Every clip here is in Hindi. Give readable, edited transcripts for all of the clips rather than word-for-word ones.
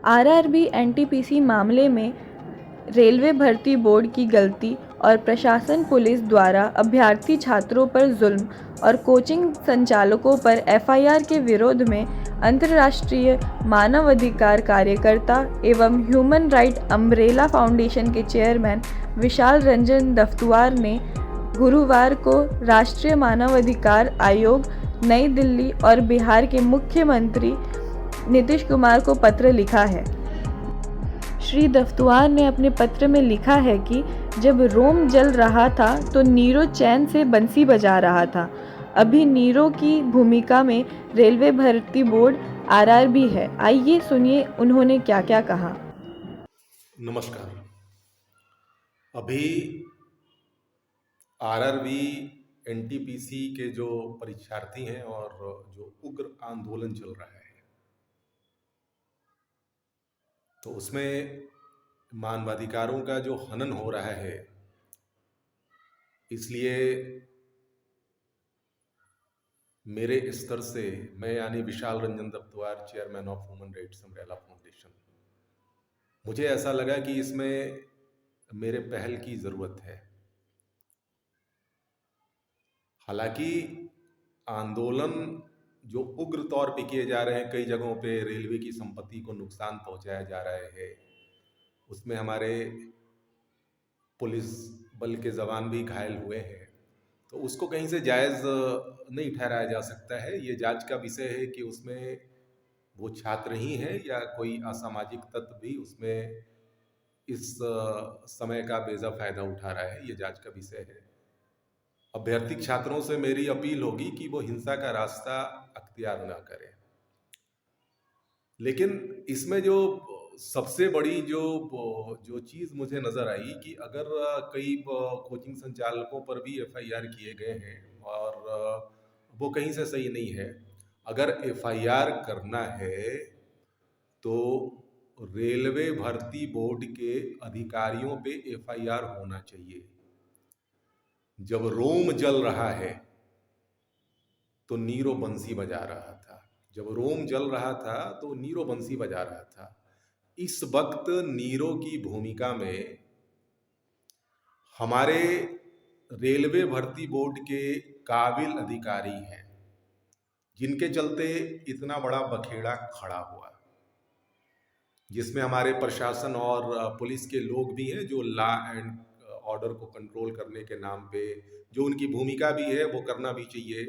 आरआरबी एनटीपीसी मामले में रेलवे भर्ती बोर्ड की गलती और प्रशासन पुलिस द्वारा अभ्यर्थी छात्रों पर जुल्म और कोचिंग संचालकों पर एफआईआर के विरोध में अंतर्राष्ट्रीय मानवाधिकार कार्यकर्ता एवं ह्यूमन राइट अम्ब्रेला फाउंडेशन के चेयरमैन विशाल रंजन दफ्तुआर ने गुरुवार को राष्ट्रीय मानवाधिकार आयोग नई दिल्ली और बिहार के मुख्यमंत्री नीतीश कुमार को पत्र लिखा है। श्री दफ्तुआर ने अपने पत्र में लिखा है कि जब रोम जल रहा था तो नीरो चैन से बंसी बजा रहा था। अभी नीरो की भूमिका में रेलवे भर्ती बोर्ड आरआरबी है। आइए सुनिए उन्होंने क्या क्या कहा। नमस्कार। अभी आरआरबी एनटीपीसी के जो परीक्षार्थी हैं और जो उग्र आंदोलन चल रहा है, तो उसमें मानवाधिकारों का जो हनन हो रहा है, इसलिए मेरे स्तर से मैं यानी Vishal Ranjan Daftuar, chairman of human rights umbrella foundation, मुझे ऐसा लगा कि इसमें मेरे पहल की ज़रूरत है। हालांकि आंदोलन जो उग्र तौर पे किए जा रहे हैं, कई जगहों पे रेलवे की संपत्ति को नुकसान पहुंचाया जा रहा है, उसमें हमारे पुलिस बल के जवान भी घायल हुए हैं, तो उसको कहीं से जायज़ नहीं ठहराया जा सकता है। ये जांच का विषय है कि उसमें वो छात्र ही हैं या कोई असामाजिक तत्व भी उसमें इस समय का बेजा फायदा उठा रहा है, ये जांच का विषय है। अभ्यर्थी छात्रों से मेरी अपील होगी कि वो हिंसा का रास्ता अख्तियार ना करें। लेकिन इसमें जो सबसे बड़ी जो चीज़ मुझे नज़र आई कि अगर कई कोचिंग संचालकों पर भी एफआईआर किए गए हैं और वो कहीं से सही नहीं है। अगर एफआईआर करना है तो रेलवे भर्ती बोर्ड के अधिकारियों पे एफआईआर होना चाहिए। जब रोम जल रहा है तो नीरो बंसी बजा रहा था। जब रोम जल रहा था तो नीरो बंसी बजा रहा था। इस वक्त नीरो की भूमिका में हमारे रेलवे भर्ती बोर्ड के काबिल अधिकारी हैं, जिनके चलते इतना बड़ा बखेड़ा खड़ा हुआ, जिसमें हमारे प्रशासन और पुलिस के लोग भी हैं जो लॉ एंड ऑर्डर को कंट्रोल करने के नाम पे जो उनकी भूमिका भी है वो करना भी चाहिए,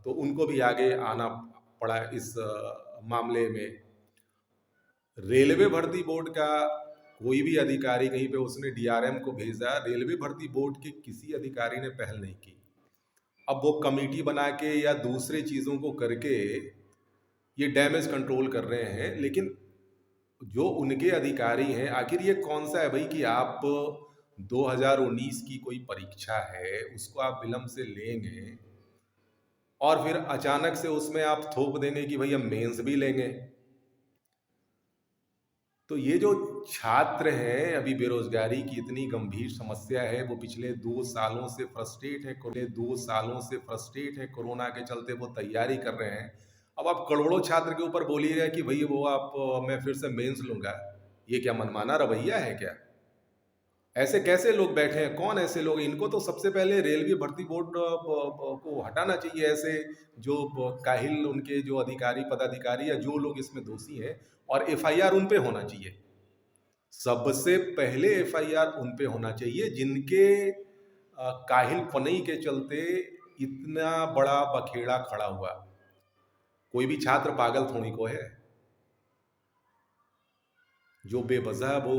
तो उनको भी आगे आना पड़ा इस मामले में। रेलवे भर्ती बोर्ड का कोई भी अधिकारी कहीं पे उसने डीआरएम को भेजा, रेलवे भर्ती बोर्ड के किसी अधिकारी ने पहल नहीं की। अब वो कमेटी बना के या दूसरे चीज़ों को करके ये डैमेज कंट्रोल कर रहे हैं, लेकिन जो उनके अधिकारी हैं, आखिर ये कौन सा है भाई कि आप 2019 की कोई परीक्षा है उसको आप विलंब से लेंगे और फिर अचानक से उसमें आप थोप देंगे कि भाई हम मेंस भी लेंगे। तो ये जो छात्र हैं, अभी बेरोजगारी की इतनी गंभीर समस्या है, वो पिछले 2 सालों से फ्रस्ट्रेट है कोरोना के चलते, वो तैयारी कर रहे हैं। अब आप करोड़ों छात्र के ऊपर बोलिएगा कि भाई वो आप मैं फिर से मेंस लूंगा, ये क्या मनमाना रवैया है क्या? ऐसे कैसे लोग बैठे हैं? कौन ऐसे लोग? इनको तो सबसे पहले रेलवे भर्ती बोर्ड को हटाना चाहिए। ऐसे जो काहिल उनके जो अधिकारी पदाधिकारी या जो लोग इसमें दोषी हैं, और एफआईआर उन पे होना चाहिए। सबसे पहले एफआईआर उन पे होना चाहिए जिनके काहिल पनई के चलते इतना बड़ा बखेड़ा खड़ा हुआ। कोई भी छात्र पागल थोड़ी को है जो बेवजह वो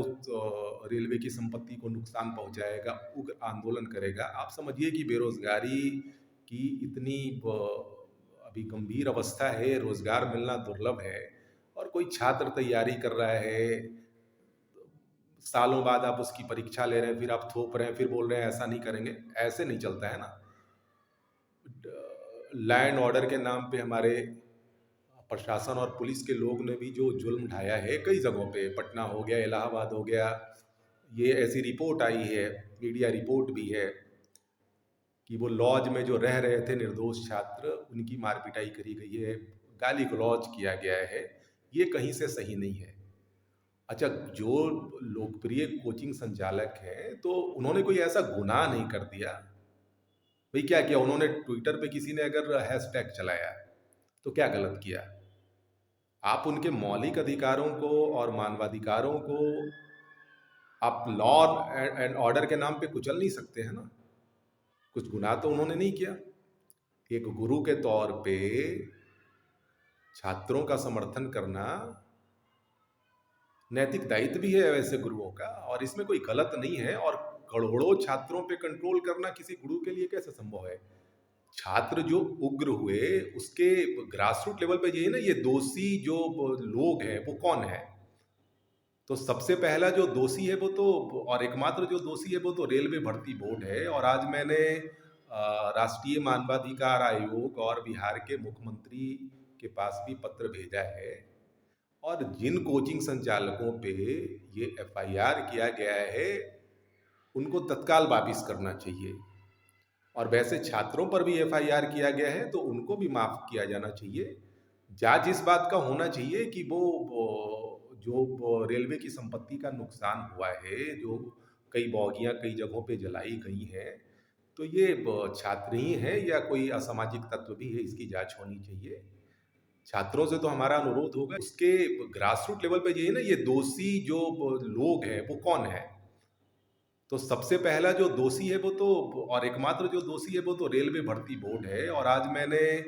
रेलवे की संपत्ति को नुकसान पहुंचाएगा, उग्र आंदोलन करेगा। आप समझिए कि बेरोजगारी की इतनी अभी गंभीर अवस्था है, रोजगार मिलना दुर्लभ है, और कोई छात्र तैयारी कर रहा है, सालों बाद आप उसकी परीक्षा ले रहे हैं, फिर आप थोप रहे हैं, फिर बोल रहे हैं ऐसा नहीं करेंगे। ऐसे नहीं चलता है ना। लॉ एंड ऑर्डर के नाम पे हमारे प्रशासन और पुलिस के लोग ने भी जो जुल्म ढाया है कई जगहों पे, पटना हो गया, इलाहाबाद हो गया, ये ऐसी रिपोर्ट आई है, मीडिया रिपोर्ट भी है कि वो लॉज में जो रह रहे थे निर्दोष छात्र, उनकी मार पिटाई करी गई है, गाली गलौज किया गया है। ये कहीं से सही नहीं है। अच्छा, जो लोकप्रिय कोचिंग संचालक हैं, तो उन्होंने कोई ऐसा गुनाह नहीं कर दिया। भाई क्या किया उन्होंने? ट्विटर पे किसी ने अगर हैशटैग चलाया, तो क्या गलत किया? आप उनके मौलिक अधिकारों को और मानवाधिकारों को आप लॉ एंड ऑर्डर के नाम पे कुचल नहीं सकते हैं ना। कुछ गुनाह तो उन्होंने नहीं किया। एक गुरु के तौर पे छात्रों का समर्थन करना नैतिक दायित्व भी है वैसे गुरुओं का, और इसमें कोई गलत नहीं है। और करोड़ों छात्रों पे कंट्रोल करना किसी गुरु के लिए कैसे संभव है? छात्र जो उग्र हुए, उसके ग्रास रूट लेवल पे ये है ना, ये दोषी जो लोग हैं वो कौन है? तो सबसे पहला जो दोषी है वो तो, और एकमात्र जो दोषी है वो तो रेलवे भर्ती बोर्ड है। और आज मैंने राष्ट्रीय मानवाधिकार आयोग और बिहार के मुख्यमंत्री के पास भी पत्र भेजा है। और जिन कोचिंग संचालकों पे ये एफआईआर किया गया है, उनको तत्काल वापिस करना चाहिए। और वैसे छात्रों पर भी एफआईआर किया गया है, तो उनको भी माफ किया जाना चाहिए। जांच इस बात का होना चाहिए कि जो रेलवे की संपत्ति का नुकसान हुआ है, जो कई बोगियां कई जगहों पे जलाई गई हैं, तो ये छात्र ही हैं या कोई असामाजिक तत्व भी है, इसकी जांच होनी चाहिए। छात्रों से तो हमारा अनुरोध होगा, उसके ग्रास रूट लेवल पे ये है ना, ये दोषी जो लोग हैं वो कौन है? तो सबसे पहला जो दोषी है वो तो, और एकमात्र जो दोषी है वो तो रेलवे भर्ती बोर्ड है। और आज मैंने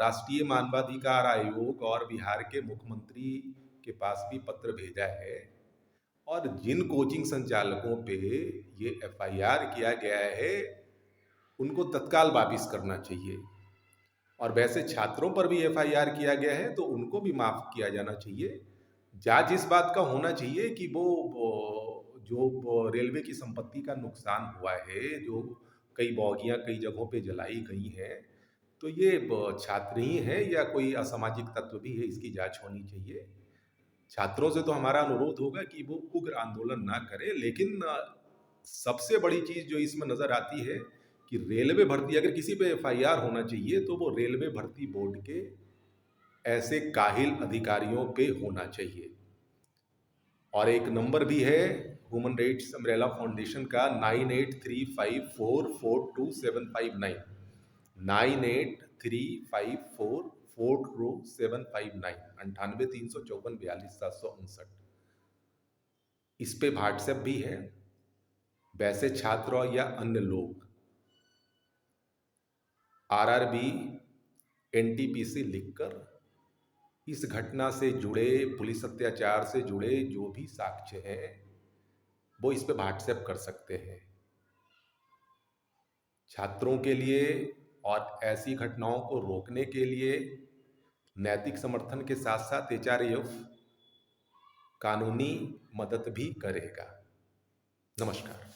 राष्ट्रीय मानवाधिकार आयोग और बिहार के मुख्यमंत्री के पास भी पत्र भेजा है। और जिन कोचिंग संचालकों पे ये एफआईआर किया गया है, उनको तत्काल वापिस करना चाहिए। और वैसे छात्रों पर भी एफआईआर किया गया है, तो उनको भी माफ किया जाना चाहिए। जांच इस बात का होना चाहिए कि जो रेलवे की संपत्ति का नुकसान हुआ है, जो कई बोगियां कई जगहों पे जलाई गई हैं, तो ये छात्र ही हैं या कोई असामाजिक तत्व भी है, इसकी जांच होनी चाहिए। छात्रों से तो हमारा अनुरोध होगा कि वो उग्र आंदोलन ना करें। लेकिन सबसे बड़ी चीज जो इसमें नजर आती है कि रेलवे भर्ती, अगर किसी पे एफआईआर होना चाहिए तो वो रेलवे भर्ती बोर्ड के ऐसे काहिल अधिकारियों पे होना चाहिए। और एक नंबर भी है ह्यूमन राइट्स अम्ब्रेला फाउंडेशन का, 9835442759, 9835442759, 9834424759। इस पे व्हाट्सएप भी है। वैसे छात्र या अन्य लोग आरआरबी एनटीपीसी लिखकर इस घटना से जुड़े, पुलिस अत्याचार से जुड़े जो भी साक्ष्य हैं, वो इस पे व्हाट्सएप कर सकते हैं। छात्रों के लिए और ऐसी घटनाओं को रोकने के लिए नैतिक समर्थन के साथ साथ एचआरएफ कानूनी मदद भी करेगा। नमस्कार।